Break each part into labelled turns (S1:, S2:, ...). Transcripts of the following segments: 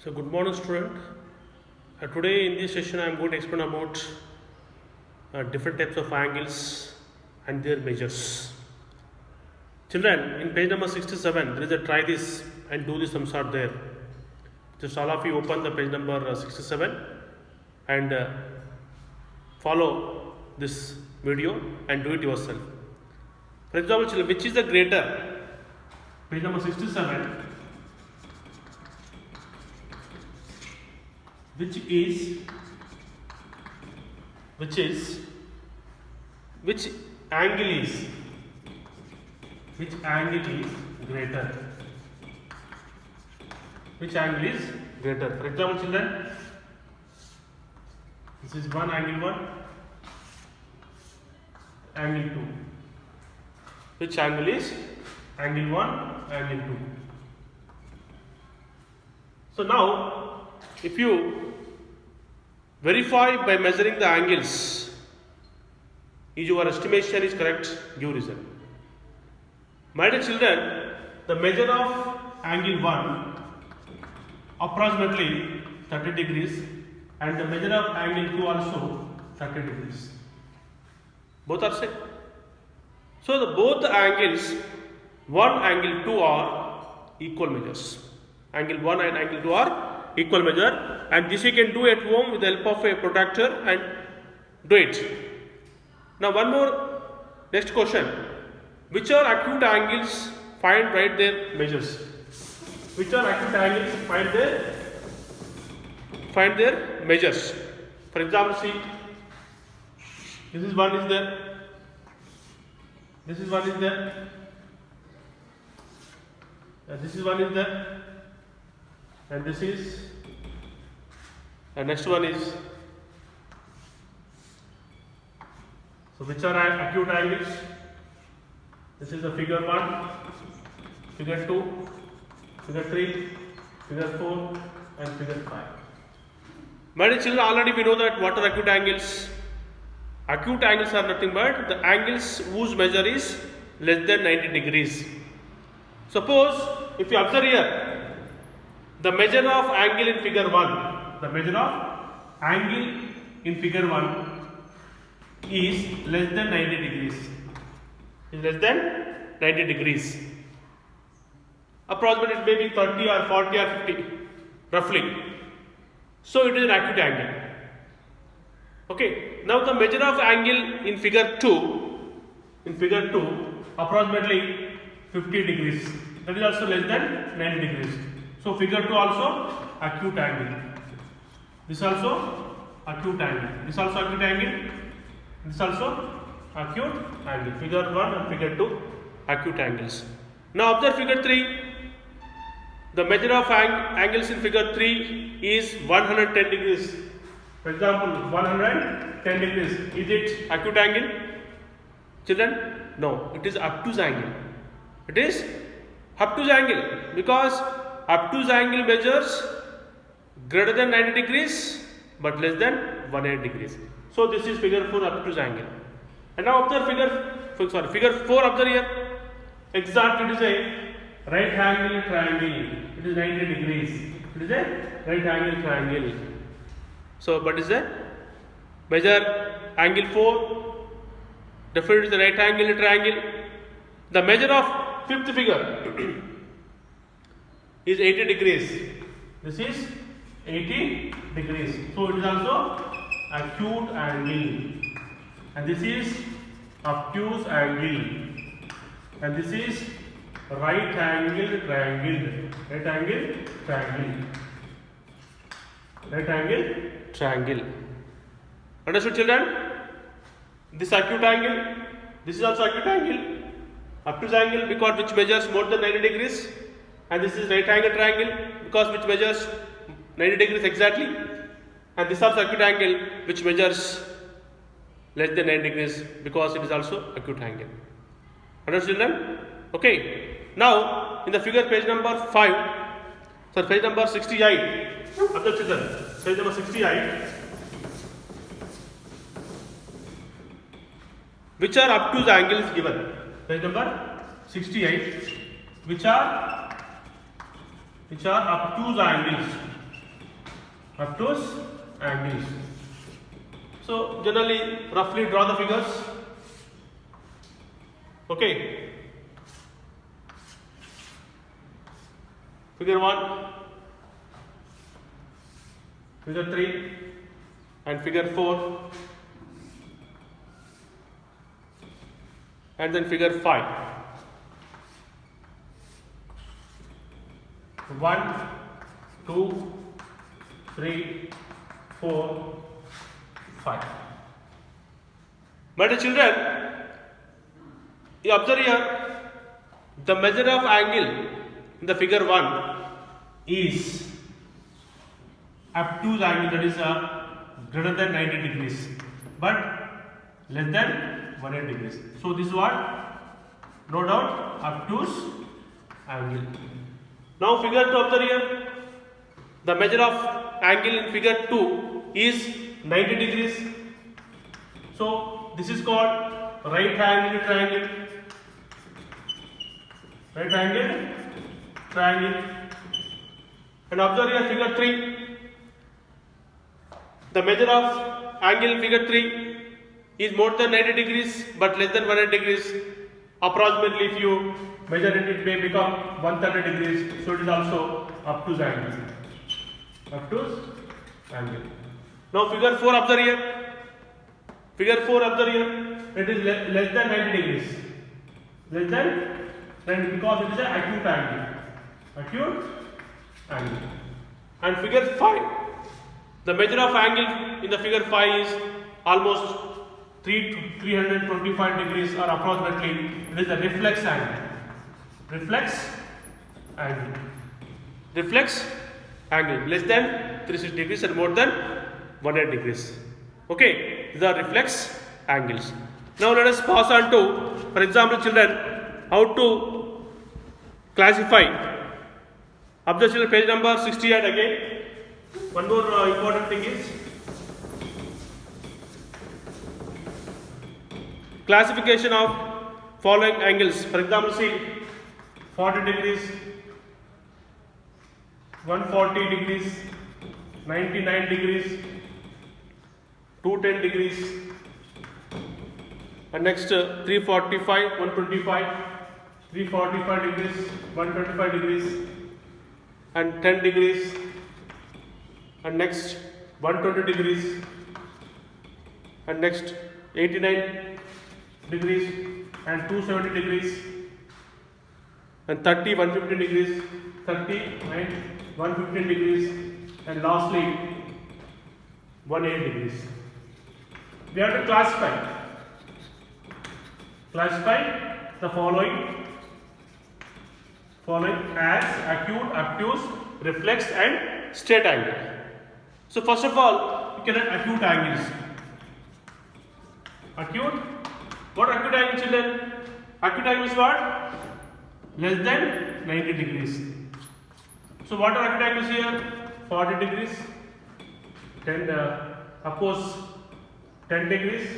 S1: So good morning student. Today in this session I am going to explain about different types of angles and their measures. Children, in page number 67 there is a try this and do this sums are there. Just all of you open the page number 67 and follow this video and do it yourself. For example, children, which is the greater? Page number 67. Which angle is greater? Which angle is greater? For example, children, this is angle 1, angle 2. Which angle is angle 1, angle 2? So now, if you verify by measuring the angles, if your estimation is correct, give result. My dear children, the measure of angle 1 approximately 30 degrees and the measure of angle 2 also 30 degrees. Both are same. So both the angles 1 angle 2 are equal measures. Angle 1 and angle 2 are equal measure, and this you can do at home with the help of a protractor and do it. Now one more, next question. Which are acute angles? Find right their measures. Which are acute angles? Find their measures. For example, see, this is one is there. This is one is there. This is one is there. And this is, and next one is, so which are acute angles? This is the figure 1, figure 2, figure 3, figure 4 and figure 5. My dear children, already we know that what are acute angles? Acute angles are nothing but the angles whose measure is less than 90 degrees. Suppose if you observe here, the measure of angle in figure 1, is less than 90 degrees. Approximately it may be 30 or 40 or 50, roughly. So it is an acute angle. Okay. Now the measure of angle in figure 2, approximately 50 degrees. That is also less than 90 degrees. So figure 2 also acute angle. This also acute angle. This also acute angle. This also acute angle. Figure 1 and figure 2 acute angles. Now observe figure 3. The measure of angles in figure 3 is 110 degrees. For example, 110 degrees. Is it acute angle? Children? No, it is obtuse angle. It is obtuse angle because obtuse angle measures greater than 90 degrees but less than 180 degrees. So this is figure 4 obtuse angle. And now observe figure 4 observe here. Exact, it is a right angle triangle. It is 90 degrees. It is a right angle triangle. So but is a measure angle 4. Definitely is the right angle triangle. The measure of fifth figure is 80 degrees. This is 80 degrees. So it is also acute angle. And this is obtuse angle. And this is right angle triangle. Right angle triangle. Right angle triangle. Understood, children? This acute angle. This is also acute angle. Obtuse angle because which measures more than 90 degrees. And this is right angle triangle because which measures 90 degrees exactly, and this is also acute angle which measures less than 90 degrees because it is also acute angle. Understood, children? Okay. Now in the figure page number 68. Other children, page number 68. Which are obtuse angles given? Page number 68. Which are obtuse angles. obtuse angles. So generally, roughly draw the figures. Okay. Figure 1, figure 3, and figure 4, and then figure 5. 1, 2, 3, 4, 5. My dear children, you observe here the measure of angle in the figure 1 is obtuse angle, that is greater than 90 degrees but less than 180 degrees. So this is what? No doubt obtuse angle. Now figure 2 observe here. The measure of angle in figure 2 is 90 degrees. So this is called right angle triangle. Right angle triangle. And observe here figure 3. The measure of angle in figure 3 is more than 90 degrees but less than 180 degrees. Approximately if you measure it, it may become 130 degrees. So it is also obtuse angle. Obtuse angle. Now figure 4 observe here. Figure 4 observe here. It is less than 90 degrees. Less than 90 because it is an acute angle. Acute angle. And figure 5. The measure of angle in the figure 5 is almost 325 degrees or approximately. It is the reflex angle. Reflex angle. Reflex angle less than 360 degrees and more than 180 degrees. Okay, these are reflex angles. Now let us pass on to, for example, children, how to classify. Observe children, page number 68 again. One more important thing is classification of following angles. For example, see 40 degrees, 140 degrees, 99 degrees, 210 degrees, and next 345, 125, 345 degrees, 125 degrees, and 10 degrees, and next 120 degrees, and next 89 degrees, and 270 degrees, and 30, 150 degrees, 30 and 115 degrees, and lastly 180 degrees. We have to classify the following as acute, obtuse, reflex, and straight angle. So first of all, you can have acute angles. Acute. What acute angle, children? Acute angle is what? Less than 90 degrees. So what are acute angles here? 40 degrees, 10 oppose 10 degrees,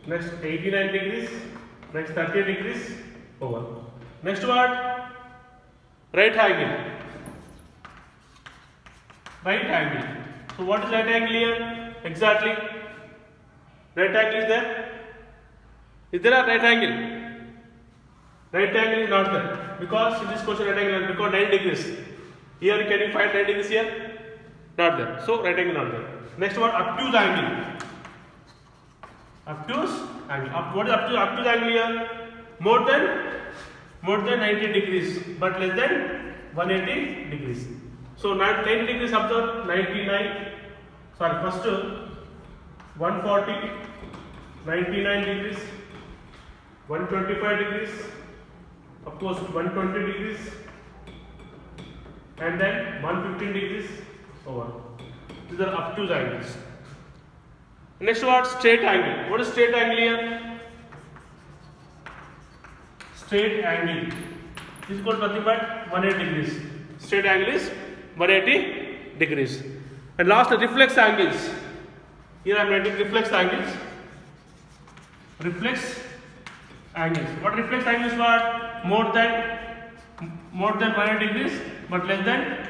S1: next 89 degrees, next 30 degrees, over. Next what? Right angle. Right angle. So what is right angle here? Exactly. Right angle is there. Is there a right angle? Right angle is not there because in this question right angle is because 90 degrees. Here can you find 90 degrees here? Not there. So right angle not there. Next one, obtuse angle. Obtuse angle. What is obtuse angle here? More than 90 degrees but less than 180 degrees. So 90 degrees observe 99. Sorry, first 140, 99 degrees, 125 degrees, of course 120 degrees, and then 115 degrees over. These are obtuse angles. Next what? Straight angle. What is straight angle here? Straight angle. This is called nothing but 180 degrees. Straight angle is 180 degrees. And last, reflex angles. Here I am writing reflex angles. Reflex angles. What reflex angle is what? More than 180 degrees but less than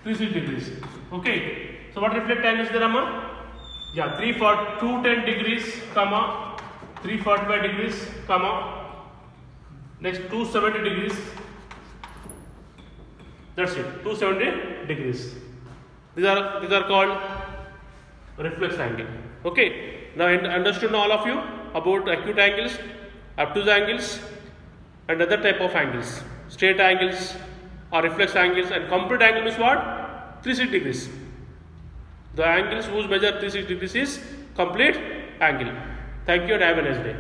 S1: 360 degrees. Okay. So what reflect angle is there, Amma? Yeah, 210 degrees, comma 345 degrees, comma next 270 degrees. That's it, 270 degrees. These are called reflex angle. Okay. Now understood all of you about acute angles, obtuse angles, and other type of angles. Straight angles or reflex angles, and complete angle is what? 360 degrees. The angles whose measure 360 degrees is complete angle. Thank you and have a nice day.